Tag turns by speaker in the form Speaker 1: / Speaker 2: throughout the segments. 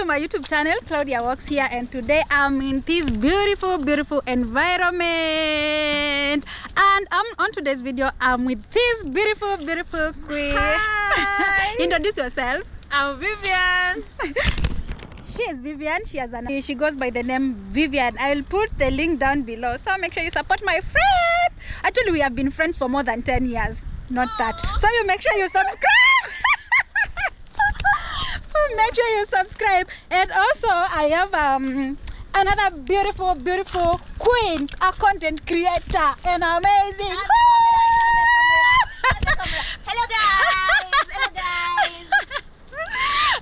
Speaker 1: to my YouTube channel. Claudia Walks here, and today I'm in this beautiful environment. And on today's video, I'm with this beautiful queen.
Speaker 2: Hi.
Speaker 1: Introduce yourself.
Speaker 2: I'm Vivian.
Speaker 1: She is Vivian. She goes by the name Vivian. I will put the link down below, so make sure you support my friend. Actually, we have been friends for more than 10 years, not that. So you make sure you subscribe. Make sure you subscribe. And also I have another beautiful queen, a content creator, and amazing.
Speaker 2: Hello guys.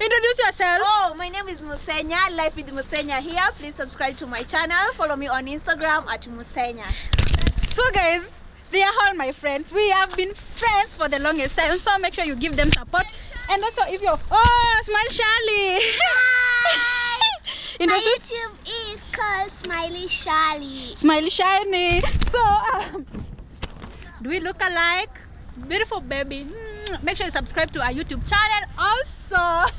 Speaker 1: Introduce yourself.
Speaker 2: Oh, my name is Musenya. Life with Musenya here. Please subscribe to my channel. Follow me on Instagram at Musenya.
Speaker 1: So guys, they are all my friends. We have been friends for the longest time, so make sure you give them support. And also, if you're Smile Charlie.
Speaker 2: My YouTube is called Smiley Charlie.
Speaker 1: Smiley Shiny. So do we look alike? Beautiful baby. Make sure you subscribe to our YouTube channel also.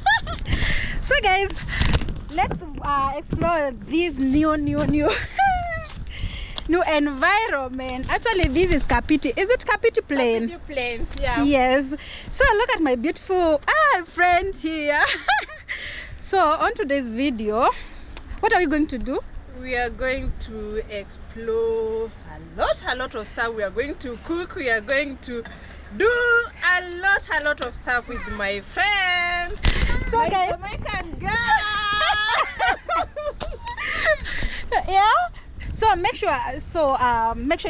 Speaker 1: So guys, let's explore this new new environment. Actually, this is Kapiti. Is it Kapiti Plain?
Speaker 2: Kapiti Plains, yeah.
Speaker 1: Yes. So look at my beautiful friend here. So on today's video, what are we going to do?
Speaker 2: We are going to explore a lot of stuff. We are going to cook. We are going to do a lot of stuff with my friend.
Speaker 1: So
Speaker 2: my
Speaker 1: guys,
Speaker 2: Jamaican girl.
Speaker 1: yeah. So make sure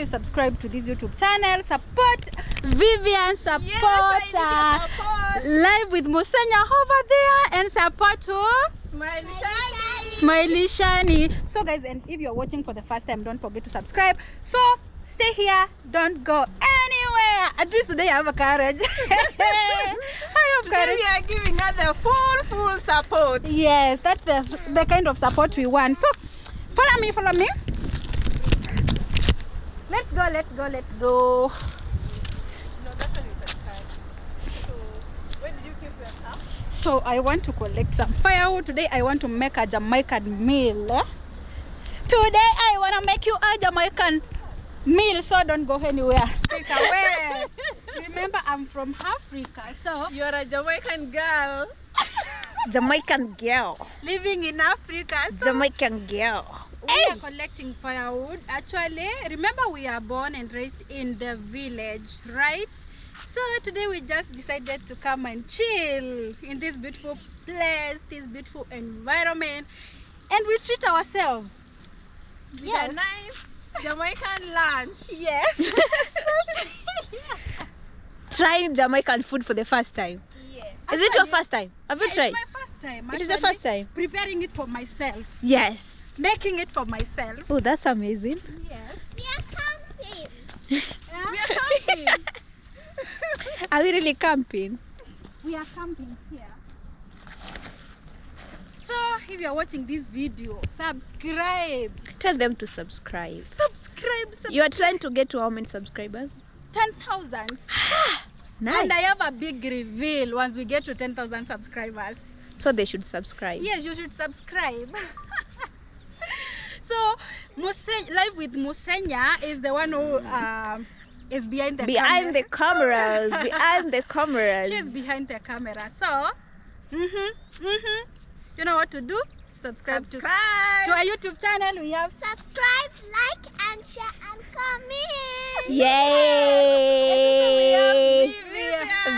Speaker 1: you subscribe to this YouTube channel. Support Vivian. Support Live with Musenya over there, and support to Smiley Shiny. So guys, and if you're watching for the first time, don't forget to subscribe. So stay here, don't go anywhere. At least today I have a courage. I have courage.
Speaker 2: We are giving her the full support.
Speaker 1: Yes, that's the kind of support we want. So follow me. Let's go.
Speaker 2: No, that's what we can try. So, where did you keep your stuff?
Speaker 1: So I want to collect some firewood. Today I want to make a Jamaican meal. Today I want to make you a Jamaican meal, so don't go anywhere.
Speaker 2: Take away.
Speaker 1: Remember, I'm from Africa, so
Speaker 2: You're a Jamaican girl.
Speaker 3: Jamaican girl.
Speaker 1: living in Africa. So
Speaker 3: Jamaican girl.
Speaker 1: we are collecting firewood. Actually, remember, we are born and raised in the village, right? So today we just decided to come and chill in this beautiful place, this beautiful environment, and we treat ourselves.
Speaker 2: Yeah, nice Jamaican lunch.
Speaker 1: Yes.
Speaker 3: Trying Jamaican food for the first time.
Speaker 2: Yes.
Speaker 3: Is it your first time? Have you tried?
Speaker 1: It's my first time.
Speaker 3: It is the first time.
Speaker 1: Preparing it for myself,
Speaker 3: Yes.
Speaker 1: making it for myself.
Speaker 3: Oh, that's amazing.
Speaker 1: Yes.
Speaker 2: We are camping.
Speaker 1: We are camping.
Speaker 3: Are we really camping?
Speaker 1: We are camping here. So if you are watching this video, subscribe.
Speaker 3: Tell them to subscribe.
Speaker 1: Subscribe.
Speaker 3: You are trying to get to how many subscribers?
Speaker 1: 10,000.
Speaker 3: Nice.
Speaker 1: And I have a big reveal once we get to 10,000 subscribers.
Speaker 3: So they should subscribe.
Speaker 1: Yes, you should subscribe. So Live with Musenya is the one who is behind the
Speaker 3: Behind the
Speaker 1: camera.
Speaker 3: cameras. Behind the cameras.
Speaker 1: She's behind the camera. So you know what to do? Subscribe to our YouTube channel. We have
Speaker 2: Subscribe, like, and share, and comment.
Speaker 3: Yay!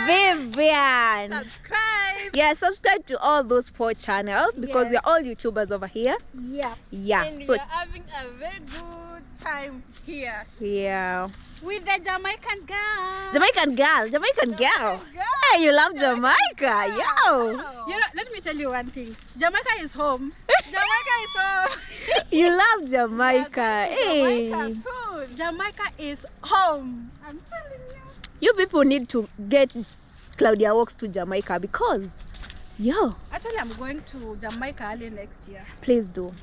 Speaker 3: Vivian.
Speaker 2: Subscribe.
Speaker 3: Yeah, subscribe to all those 4 channels because
Speaker 1: Yes.
Speaker 3: we're all YouTubers over here.
Speaker 1: yeah.
Speaker 3: Yeah.
Speaker 2: And
Speaker 3: So
Speaker 2: we are having a very good time here.
Speaker 3: yeah.
Speaker 1: With the Jamaican girl.
Speaker 3: Jamaican girl. Hey, you love Jamaica. Yo.
Speaker 1: You know, let me tell you one thing. Jamaica is home. Jamaica is home.
Speaker 3: You love Jamaica. Hey.
Speaker 2: Jamaica soon.
Speaker 1: Jamaica is home. I'm telling you.
Speaker 3: You people need to get Claudia Walks to Jamaica because, yo,
Speaker 1: Actually, I'm going to Jamaica early next year.
Speaker 3: please do.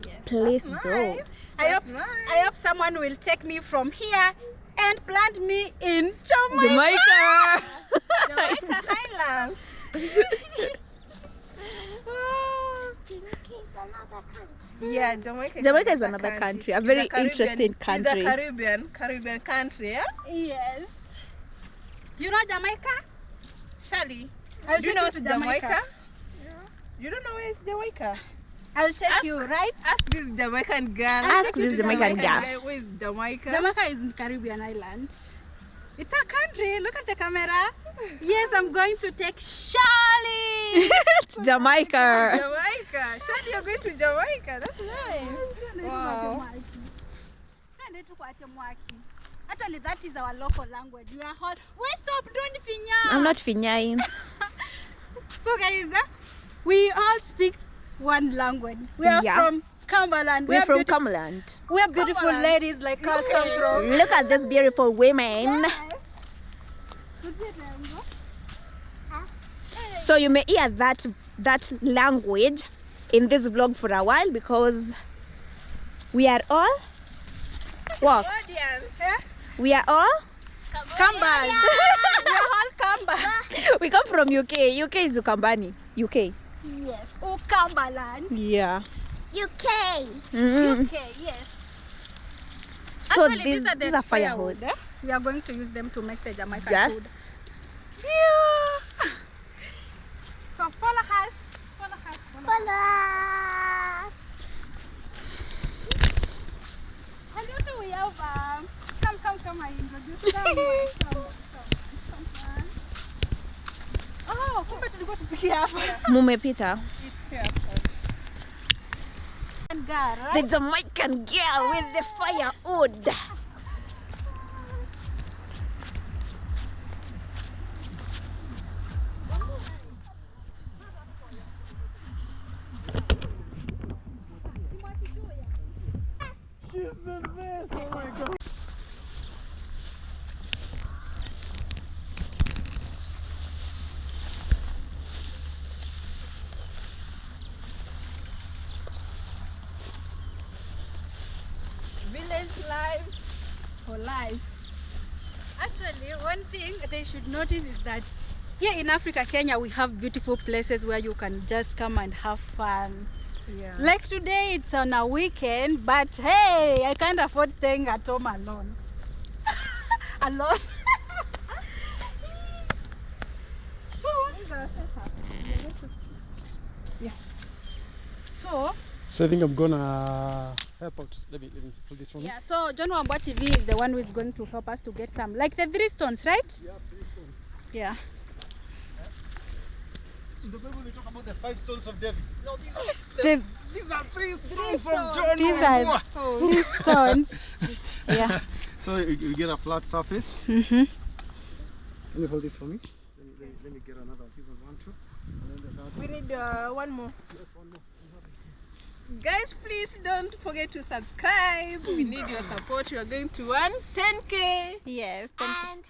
Speaker 1: Yes.
Speaker 3: Please
Speaker 2: Nice.
Speaker 3: do.
Speaker 1: I hope someone will take me from here and plant me in Jamaica.
Speaker 2: Jamaica Highlands. Yeah, Jamaica.
Speaker 3: Jamaica is another country, a very interesting country.
Speaker 2: It's a Caribbean country, yeah?
Speaker 1: Yes. You know Jamaica?
Speaker 2: Shali,
Speaker 1: I'll
Speaker 2: do you
Speaker 1: take
Speaker 2: know
Speaker 1: you
Speaker 2: what's
Speaker 1: to
Speaker 2: Jamaica?
Speaker 1: Jamaica.
Speaker 2: You don't know where it's Jamaica?
Speaker 1: I'll take you, right?
Speaker 2: Ask this Jamaican girl.
Speaker 3: Ask this Jamaican girl.
Speaker 2: Where is Jamaica?
Speaker 1: Jamaica is in Caribbean islands. It's a country. Look at the camera. Yes, I'm going to take Shali.
Speaker 3: Jamaica.
Speaker 2: Jamaica. Shali, you're going to Jamaica. That's nice. Wow.
Speaker 1: Actually, that is our local language. We are hot. Wait, stop! Don't finya.
Speaker 3: I'm not finyaing.
Speaker 1: So guys, we all speak one language. We are from Cumberland.
Speaker 3: We're from Cumberland.
Speaker 1: We are beautiful ladies like us come from.
Speaker 3: Look at this beautiful women. So you may hear that language in this vlog for a while because we are all what? We are all
Speaker 1: Cambers. We are all Cambers.
Speaker 3: we come from UK. UK is Ukambani. UK.
Speaker 1: Yes. Oh, Cumberland.
Speaker 3: Yeah.
Speaker 1: UK.
Speaker 3: Mm.
Speaker 1: UK. Yes.
Speaker 3: So
Speaker 1: Actually,
Speaker 3: these are firewood.
Speaker 1: We are going to use them to make the Jamaican
Speaker 3: Yes.
Speaker 1: food. Yeah. So follow us. Follow us. Follow us. And also we have come I introduce them. Come. Oh, kumbe tulikuwa tupikia hapa.
Speaker 3: Mumepita.
Speaker 1: Girl,
Speaker 3: The Jamaican girl with the firewood.
Speaker 4: She's the best, oh my god.
Speaker 1: village life for life. Actually, one thing they should notice is that here in Africa, Kenya, we have beautiful places where you can just come and have fun.
Speaker 2: Yeah.
Speaker 1: Like today, it's on a weekend, but hey, I can't afford staying at home alone. Alone. Yeah.
Speaker 4: So I think I'm gonna help out. Let me hold this for me.
Speaker 1: Yeah, so John Wamba TV is the one who is going to help us to get some, like the 3 stones, right?
Speaker 4: Yeah, 3 stones.
Speaker 1: Yeah.
Speaker 4: In the Bible they talk about the 5 stones of David. No, these are 3 stones
Speaker 1: stones.
Speaker 4: from John
Speaker 1: These
Speaker 4: Wamba.
Speaker 1: are 3 stones. Yeah.
Speaker 4: So you get a flat surface.
Speaker 1: Mm-hmm.
Speaker 4: Let me hold this for me. Let me get another piece of 1, 2. And then the
Speaker 2: We
Speaker 4: third
Speaker 2: need one more.
Speaker 4: one. Yes, one more.
Speaker 2: Guys, please don't forget to subscribe. We need your support. We are going to 10K.
Speaker 1: Yes.
Speaker 5: And,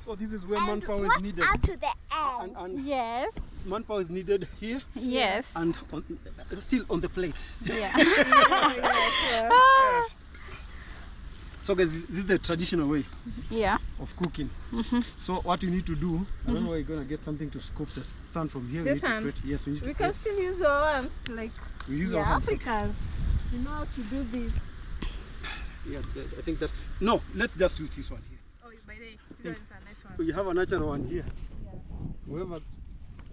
Speaker 4: So this is where manpower is
Speaker 5: watch
Speaker 4: needed.
Speaker 5: out to the end.
Speaker 4: And
Speaker 1: Yes.
Speaker 4: manpower is needed here
Speaker 1: Yes.
Speaker 4: and still on the plates.
Speaker 1: Yeah.
Speaker 4: Yes. So guys, this is the traditional way
Speaker 1: Yeah.
Speaker 4: of cooking.
Speaker 1: Mm-hmm.
Speaker 4: So what you need to do, I don't know where you're gonna get something to scoop the sand from here.
Speaker 2: The
Speaker 4: We need to
Speaker 2: sand?
Speaker 4: create- yes, we need
Speaker 2: We
Speaker 4: to
Speaker 2: can
Speaker 4: create-
Speaker 2: still use our hands, like
Speaker 4: we use
Speaker 2: the
Speaker 4: our hands.
Speaker 2: Africans. You know how to do this.
Speaker 4: Yeah, I think that no. Let's just use this one here.
Speaker 2: Oh, by the way, this one is a nice one.
Speaker 4: We have a natural one here. Whoever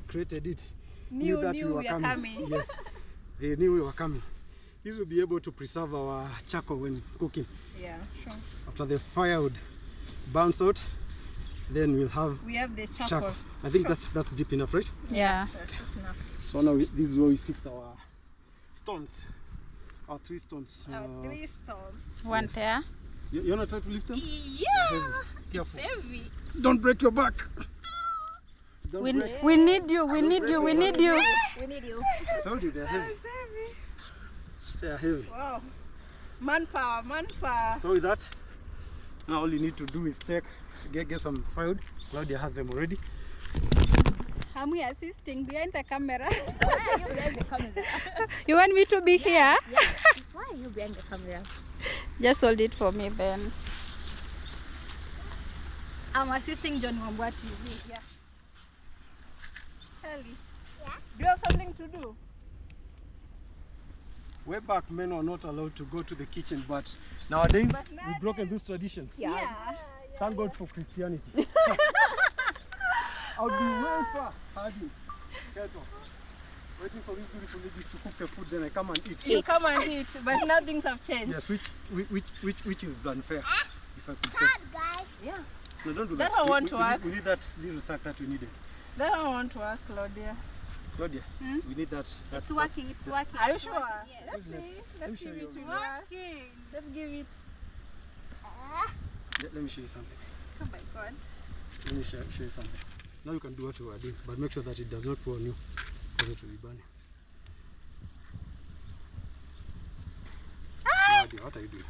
Speaker 4: created it
Speaker 2: Knew
Speaker 4: that
Speaker 2: we
Speaker 4: we were
Speaker 2: are coming.
Speaker 4: Yes, they knew we were coming. This will be able to preserve our charcoal when cooking.
Speaker 2: Yeah, sure.
Speaker 4: After the firewood burns out, then we'll have
Speaker 2: We have the charcoal.
Speaker 4: charcoal. I think that's deep enough, right?
Speaker 1: Yeah.
Speaker 2: That's enough.
Speaker 4: So now this is where we fix our stones, our 3 stones.
Speaker 2: Our 3 stones.
Speaker 1: One there.
Speaker 4: You wanna try to lift them?
Speaker 2: Yeah.
Speaker 4: Careful.
Speaker 2: Heavy.
Speaker 4: Don't break your back. Don't
Speaker 1: We
Speaker 4: break.
Speaker 1: need you. We need you. We need you.
Speaker 2: We need you.
Speaker 4: I told you they're heavy.
Speaker 2: That's heavy.
Speaker 4: They're heavy.
Speaker 2: Wow. Manpower, manpower.
Speaker 4: So with that, now all you need to do is get some firewood. Claudia has them already.
Speaker 1: I'm here assisting behind the camera.
Speaker 3: Why are you behind the camera?
Speaker 1: You want me to be here?
Speaker 3: Yes. Why are you behind the camera?
Speaker 1: Just hold it for me then. I'm assisting John Wamba TV. Yeah.
Speaker 2: Charlie,
Speaker 5: Yeah?
Speaker 2: do you have something to do?
Speaker 4: Way back, men were not allowed to go to the kitchen, but nowadays we've broken these traditions.
Speaker 1: Yeah.
Speaker 4: Thank God for Christianity. I'll be way far hiding kettle, waiting for these beautiful ladies to cook the food, then I come and eat.
Speaker 2: You come and eat, but now things have changed.
Speaker 4: Yes, which is unfair, if I could say.
Speaker 3: guys.
Speaker 2: Yeah.
Speaker 4: No, don't do
Speaker 2: That
Speaker 4: that.
Speaker 2: I want to work.
Speaker 4: We need that little sack that we needed.
Speaker 2: That I want to ask Claudia.
Speaker 4: Claudia, we need that.
Speaker 1: It's working, it's working.
Speaker 2: Are you sure?
Speaker 1: Yes.
Speaker 2: Let's see.
Speaker 4: Let me
Speaker 2: Let's
Speaker 4: show
Speaker 2: give
Speaker 4: you
Speaker 2: it to
Speaker 4: a
Speaker 2: her.
Speaker 1: Working.
Speaker 2: Let's give it.
Speaker 4: Let me show you something.
Speaker 1: Oh my God.
Speaker 4: Let me show you something. Now you can do what you are doing, but make sure that it does not pour on you, because it will be burning. Claudia, what are you doing?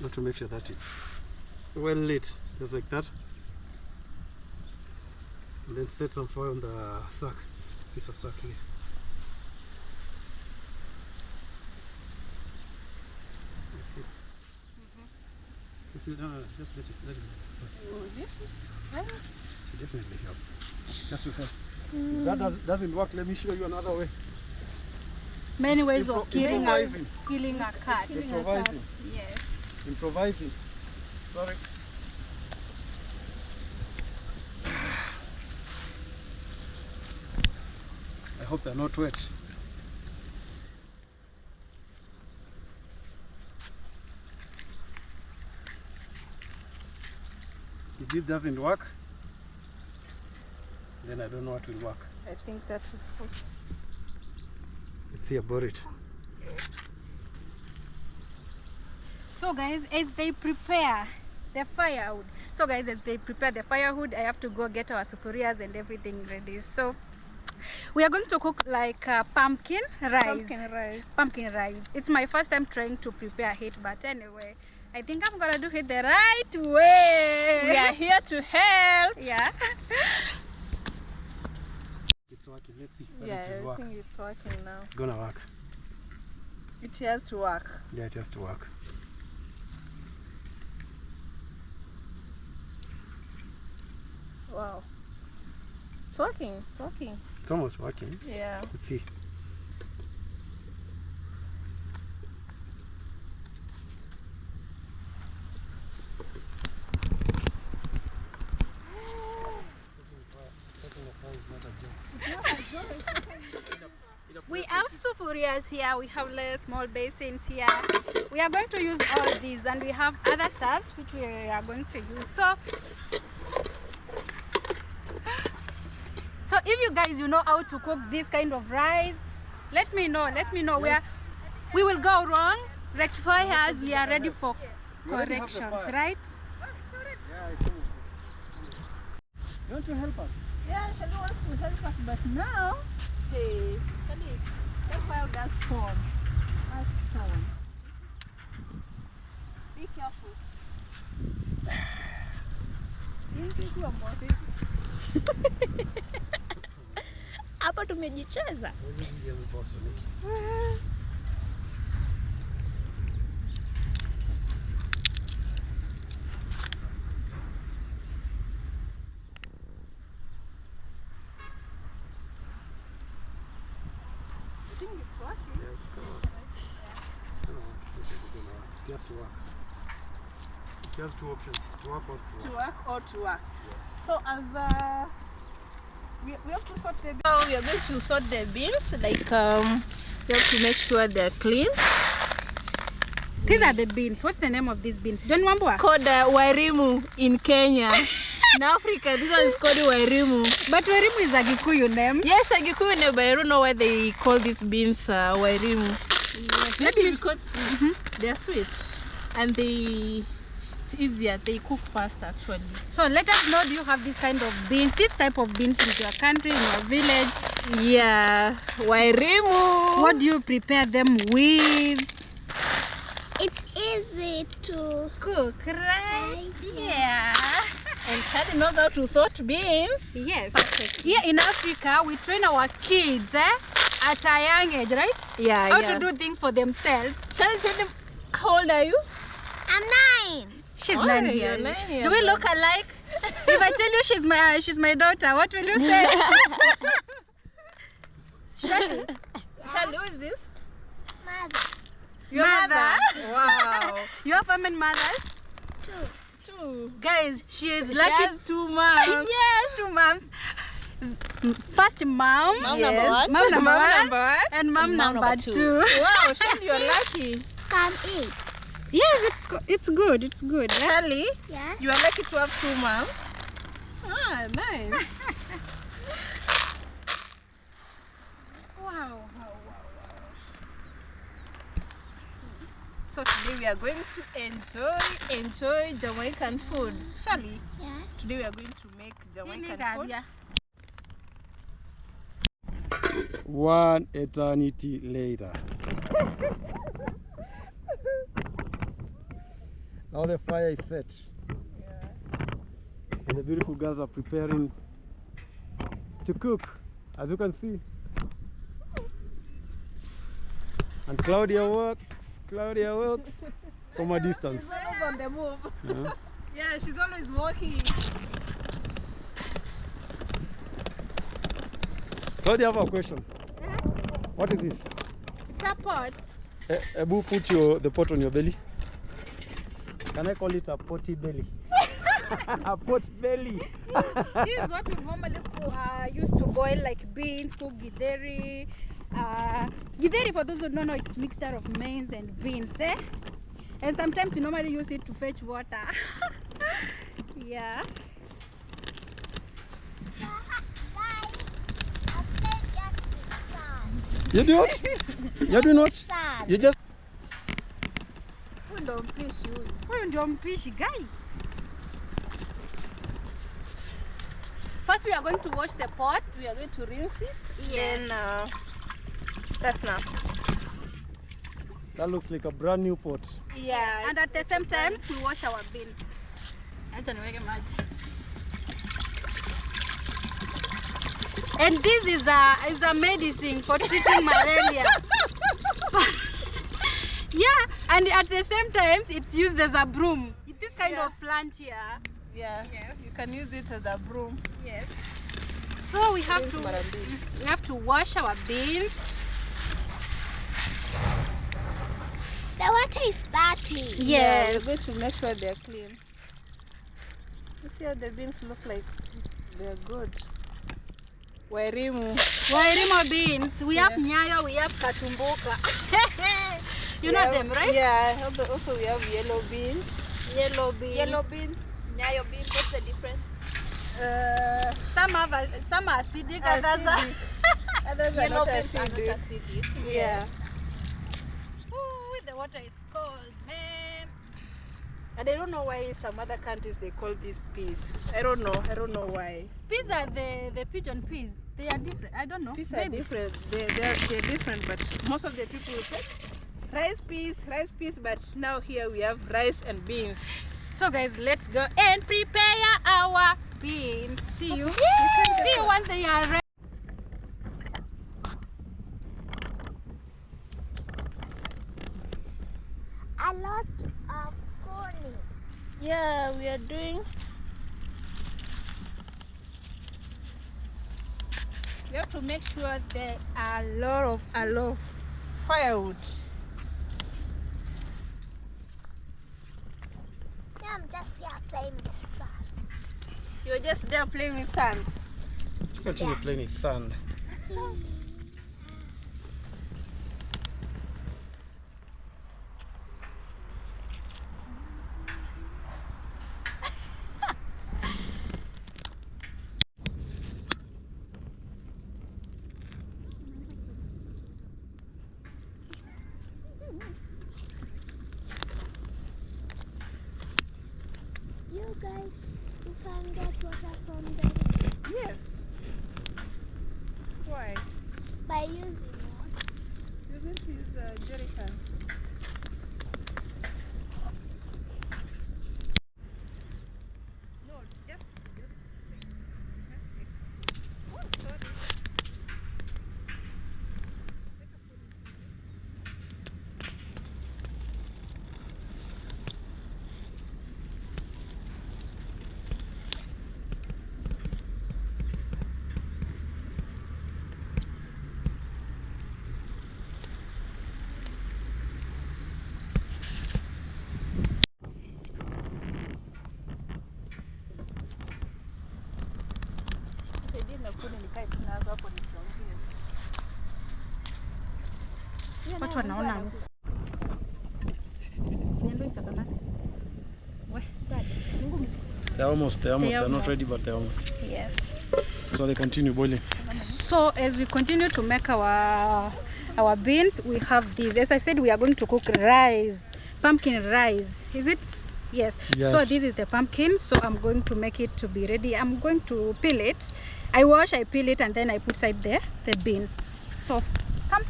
Speaker 4: Not to make sure that it's well lit, just like that. And then set some fire on the sack, piece of sack here. Let's see. Let's see. No, just let it go.
Speaker 2: Oh, this is
Speaker 4: It definitely help. Just to help. If that doesn't work, let me show you another way.
Speaker 1: Many ways of killing a
Speaker 4: Improvising.
Speaker 1: cat.
Speaker 4: Improvising.
Speaker 1: Yes.
Speaker 4: Improvising. Sorry. I hope they're not wet. If this doesn't work, then I don't know what will work.
Speaker 2: I think that is supposed to.
Speaker 4: Let's see about it.
Speaker 1: So guys, as they prepare the firewood, I have to go get our sufurias and everything ready. So we are going to cook like pumpkin rice. Pumpkin rice. It's my first time trying to prepare it, but anyway, I think I'm gonna do it the right way.
Speaker 2: We are here to help.
Speaker 1: Yeah.
Speaker 4: It's working. Let's see.
Speaker 2: Yeah,
Speaker 4: it will
Speaker 2: I
Speaker 4: work.
Speaker 2: think it's working now.
Speaker 4: It's gonna work.
Speaker 2: It has to work.
Speaker 4: Yeah, it has to work.
Speaker 2: Wow. It's working. It's working.
Speaker 4: It's almost working.
Speaker 2: Yeah.
Speaker 4: Let's see.
Speaker 1: We have sufurias here, we have small basins here. We are going to use all these, and we have other stuffs which we are going to use. So if you guys know how to cook this kind of rice, let me know. Where we will go wrong, rectify us. We are ready for corrections, right?
Speaker 4: Yeah, it's almost. You want to help us?
Speaker 2: Yeah, Shadi wants to help us, but now, hey, Shadi, that's why that's corn. That's corn. Be careful.
Speaker 3: Hapa tumejicheza.
Speaker 2: I think it's working.
Speaker 4: Yeah, it's gonna work. It has to work. It has two options: to work or to
Speaker 2: To
Speaker 4: work.
Speaker 2: work or to work.
Speaker 4: Yes.
Speaker 2: So as we have to sort the beans. So we are going to sort the beans. Like we have to make sure they're clean.
Speaker 1: These are the beans. What's the name of these beans? John Wambua?
Speaker 2: Called wairimu in Kenya. In Africa, this one is called wairimu.
Speaker 1: But Werimu is a Gikuyu name.
Speaker 2: Yes, a Gikuyu name, but I don't know why they call these beans wairimu.
Speaker 1: Yes,
Speaker 2: Maybe because they are sweet and it's easier. They cook fast actually.
Speaker 1: So let us know, do you have this kind of beans, this type of beans in your country, in your village?
Speaker 2: Yeah, wairimu.
Speaker 1: What do you prepare them with?
Speaker 3: It's easy to
Speaker 1: Cook, right? Yeah.
Speaker 2: And Shadi knows how to sort beans.
Speaker 1: Yes. Here in Africa, we train our kids at a young age, right?
Speaker 2: Yeah,
Speaker 1: How
Speaker 2: yeah.
Speaker 1: to do things for themselves.
Speaker 2: Shadi, tell them, how old are you?
Speaker 3: I'm 9.
Speaker 1: She's
Speaker 2: Oh,
Speaker 1: 9
Speaker 2: you're
Speaker 1: years.
Speaker 2: 9 years
Speaker 1: Do we
Speaker 2: old.
Speaker 1: look alike? If I tell you she's my daughter, what will you say?
Speaker 2: Shelly, who is this?
Speaker 5: Mother.
Speaker 2: Your mother? Wow.
Speaker 1: You have how many mothers?
Speaker 2: Two.
Speaker 1: Guys, she is
Speaker 2: She
Speaker 1: lucky.
Speaker 2: has 2 moms.
Speaker 1: Yes, 2 moms. First mom,
Speaker 3: Mom number one.
Speaker 1: mom number
Speaker 2: Mom
Speaker 1: one,
Speaker 2: number one.
Speaker 1: and mom number
Speaker 3: number
Speaker 1: 2.
Speaker 3: two.
Speaker 2: Wow, Shelly, you're lucky.
Speaker 5: Can eat.
Speaker 1: Yes, it's good. It's good. Eh?
Speaker 2: Shelly,
Speaker 5: Yes.
Speaker 2: you are lucky to have 2 moms. Ah, nice.
Speaker 1: Wow.
Speaker 2: So today we are going to enjoy Jamaican food. Shelly,
Speaker 5: Yes.
Speaker 2: today we are going to make Jamaican food.
Speaker 4: One eternity later. Now the fire is set. And the beautiful girls are preparing to cook, as you can see. And Claudia works from a distance.
Speaker 2: She's always on the move.
Speaker 4: Yeah.
Speaker 2: Yeah, she's always walking.
Speaker 4: Claudia, I have a question. What is this?
Speaker 1: It's a pot.
Speaker 4: Ebu, put the pot on your belly. Can I call it a potty belly? A pot belly.
Speaker 1: This is what we normally used to boil, like beans, cook githeri. Githeri, for those who don't know, it's mixture of maize and beans, eh? And sometimes you normally use it to fetch water. Yeah.
Speaker 4: You do what? You do not? You just.
Speaker 1: Huyu ndio mpishi guy. First we are going to wash the pot.
Speaker 2: We are going to rinse it.
Speaker 1: Yes.
Speaker 2: Then that's now.
Speaker 4: That looks like a brand new pot.
Speaker 2: Yeah.
Speaker 1: And at the same time we wash our beans. Acha niweke maji. And this is a medicine for treating malaria. Yeah, and at the same time it's used as a broom. This kind of plant here.
Speaker 2: Yeah.
Speaker 1: Yes.
Speaker 2: You can use it as a broom.
Speaker 1: Yes. So we have
Speaker 2: Beans marambili.
Speaker 1: to wash our beans.
Speaker 5: The water is dirty.
Speaker 2: Yeah,
Speaker 1: Yes.
Speaker 2: we're going to make sure they're clean. You see how the beans look like? They're good. Wairimu.
Speaker 1: Wairimo beans. We have nyayo, we have katumbuka. You know them, right?
Speaker 2: Yeah. Also we have yellow beans.
Speaker 1: Yellow beans.
Speaker 3: Yellow beans, nyayo beans, what's the difference?
Speaker 1: Some are acidic, others are.
Speaker 2: Others are
Speaker 3: Yellow
Speaker 2: not
Speaker 3: beans are not
Speaker 2: acidic.
Speaker 3: acidic.
Speaker 2: Yeah.
Speaker 1: Ooh, the water is cold, man.
Speaker 2: And I don't know why some other countries they call these peas. I don't know why.
Speaker 1: Peas are the pigeon peas. They are different. I don't know.
Speaker 2: Peas are
Speaker 1: Maybe.
Speaker 2: different. They're different, but most of the people will say rice peas, but now here we have rice and beans.
Speaker 1: So guys, let's go and prepare our beans. See you. See you once they are ready.
Speaker 5: A lot of corn.
Speaker 2: Yeah, we are doing. You have to make sure there are a lot of firewood.
Speaker 5: Yeah, I'm just here playing with sand.
Speaker 2: You're just there playing with sand.
Speaker 4: Continue playing with sand.
Speaker 5: You guys, you can get water from there
Speaker 2: Yes. Why?
Speaker 5: by using what?
Speaker 2: You're going to use a jerry can. No, just. Oh, sorry.
Speaker 1: watu wanaona.
Speaker 4: They're almost. They're not ready, but they're almost.
Speaker 1: Yes.
Speaker 4: So they continue boiling.
Speaker 1: So as we continue to make our beans, we have this. As I said, we are going to cook rice, pumpkin rice. Is it? Yes. So this is the pumpkin. So I'm going to make it to be ready. I'm going to peel it. I wash, I peel it, and then I put aside the beans. So come.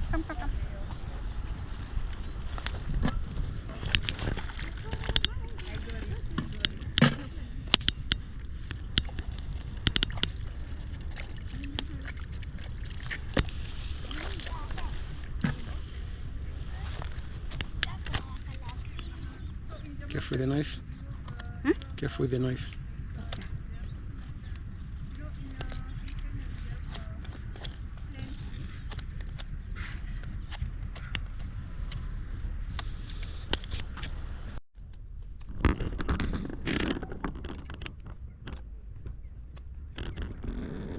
Speaker 4: Careful with the knife. Careful with the knife.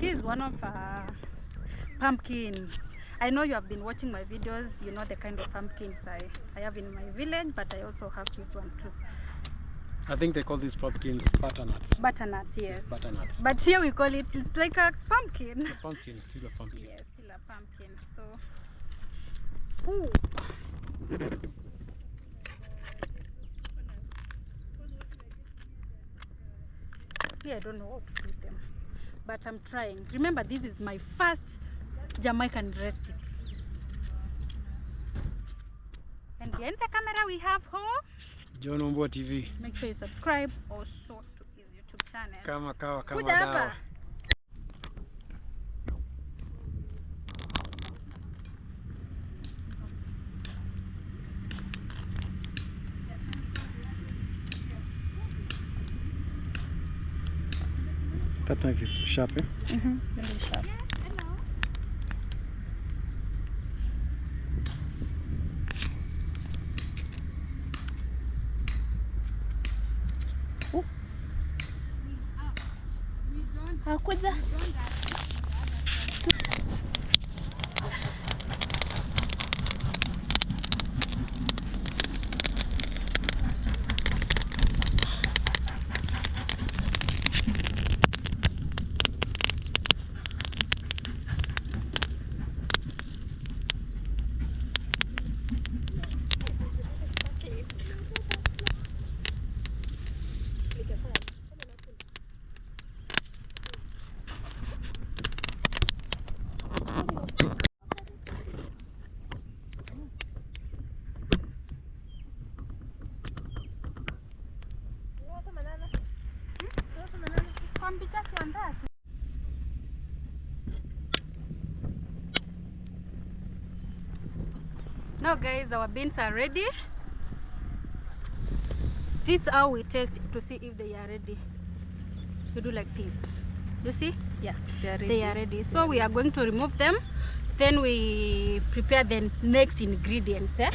Speaker 1: This is one of pumpkin. I know you have been watching my videos, you know the kind of pumpkins I have in my village, but I also have this one too.
Speaker 4: I think they call these pumpkins butternuts.
Speaker 1: Butternuts, yes.
Speaker 4: Butternuts.
Speaker 1: But here we call it, it's like a pumpkin.
Speaker 4: A pumpkin is still a pumpkin.
Speaker 1: Yes, still a pumpkin. So, ooh. Yeah, I don't know how to do them, but I'm trying. Remember, this is my first Jamaican recipe. And behind the camera we have
Speaker 4: John Ombo TV.
Speaker 1: Make sure you subscribe also to his YouTube channel.
Speaker 4: Kama kawa kama
Speaker 1: Kuja
Speaker 4: dawa.
Speaker 1: hapa.
Speaker 4: That knife is sharp, eh?
Speaker 1: Really sharp.
Speaker 3: Hakuja.
Speaker 1: Now guys, our beans are ready. This is how we test to see if they are ready. We do like this. You see?
Speaker 3: Yeah, they are ready.
Speaker 1: They are ready. So we are going to remove them. Then we prepare the next ingredients. Eh?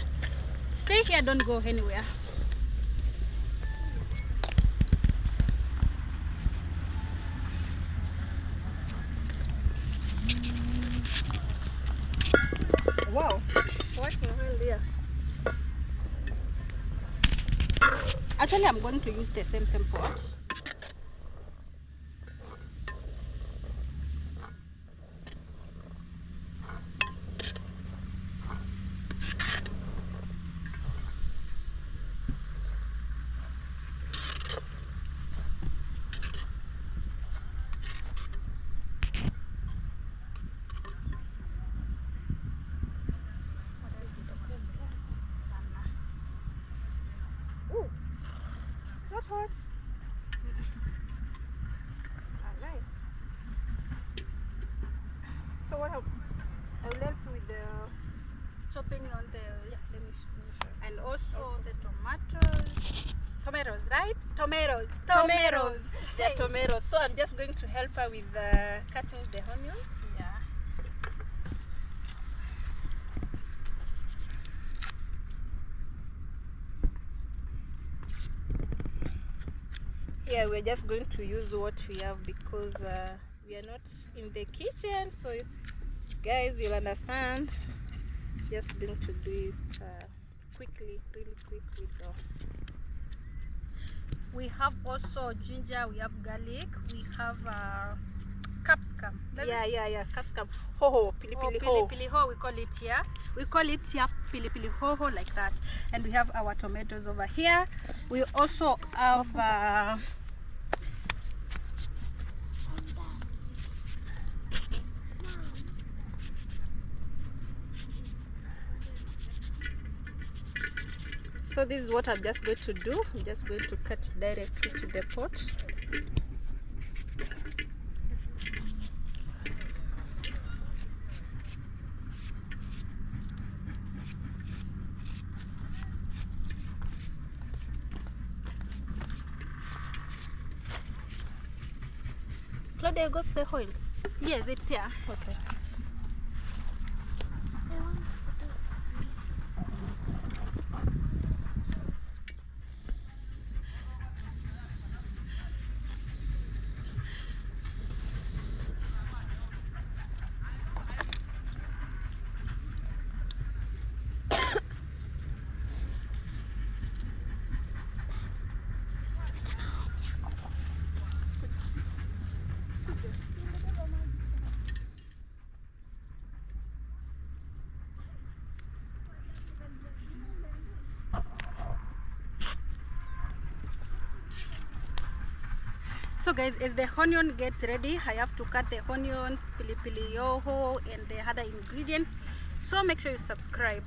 Speaker 1: Stay here, don't go anywhere. Wow, what the hell there? Actually, I'm going to use the same pot.
Speaker 3: Not hot. Nice. So what I will help you with the
Speaker 1: Chopping on the, yeah, let me show. And also the tomatoes. Tomatoes, right? Tomatoes.
Speaker 2: They're tomatoes. So I'm just going to help her with cutting the onions.
Speaker 1: Yeah.
Speaker 2: Yeah, we're just going to use what we have because we are not in the kitchen, so guys, you'll understand.
Speaker 1: Just going to do it quickly, really quickly though. We have also ginger, we have garlic, we have capsicum.
Speaker 3: Yeah, capsicum. Ho, pilipili ho.
Speaker 1: Pilipili ho, we call it here. We call it here pilipili ho like that. And we have our tomatoes over here. We also have
Speaker 3: so this is what I'm just going to do. I'm just going to cut directly to the pot. Claudia, got the oil?
Speaker 1: yes, it's here.
Speaker 3: Okay.
Speaker 1: So guys, as the onion gets ready, I have to cut the onions, pilipili hoho, and the other ingredients. So make sure you subscribe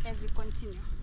Speaker 1: as we continue.